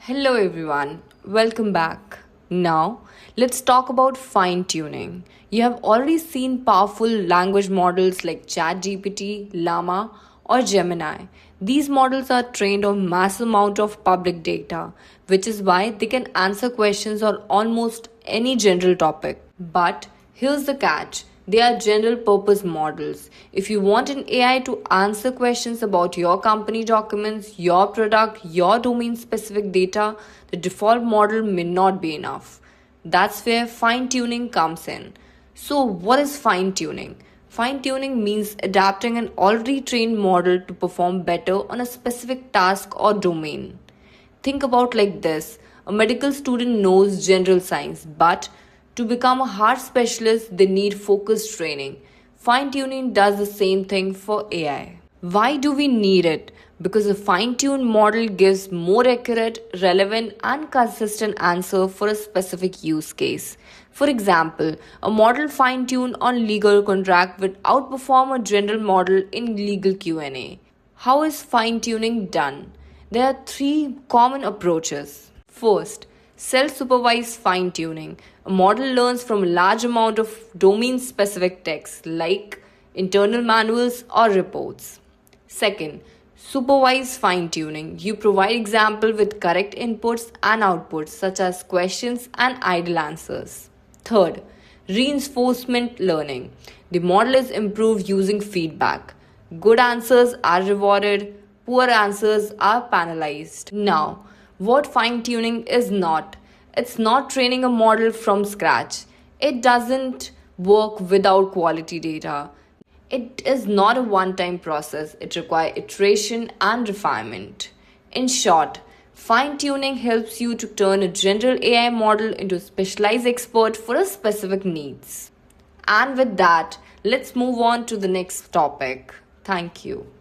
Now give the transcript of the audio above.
Hello everyone, welcome back. Now, let's talk about fine tuning. You have already seen powerful language models like ChatGPT, LLaMA, or Gemini. These models are trained on massive amount of public data, which is why they can answer questions on almost any general topic. But here's the catch. They are general purpose models. If you want an AI to answer questions about your company documents, your product, your domain specific data, the default model may not be enough. That's where fine tuning comes in. So, what is fine tuning? Fine tuning means adapting an already trained model to perform better on a specific task or domain. Think about like this. A medical student knows general science, but to become a heart specialist, they need focused training. Fine tuning does the same thing for AI. Why do we need it? Because a fine tuned model gives more accurate, relevant, and consistent answer for a specific use case. For example, a model fine tuned on legal contract would outperform a general model in legal Q&A. How is fine tuning done? There are three common approaches. First, self-supervised fine tuning. A model learns from a large amount of domain-specific text like internal manuals or reports. Second, supervised fine tuning. You provide example with correct inputs and outputs such as questions and ideal answers. Third, reinforcement learning. The model is improved using feedback. Good answers are rewarded, poor answers are penalized. Now, what fine tuning is not? It's not training a model from scratch. It doesn't work without quality data. It is not a one time process, it requires iteration and refinement. In short, fine tuning helps you to turn a general AI model into a specialized expert for a specific needs. And with that, let's move on to the next topic. Thank you.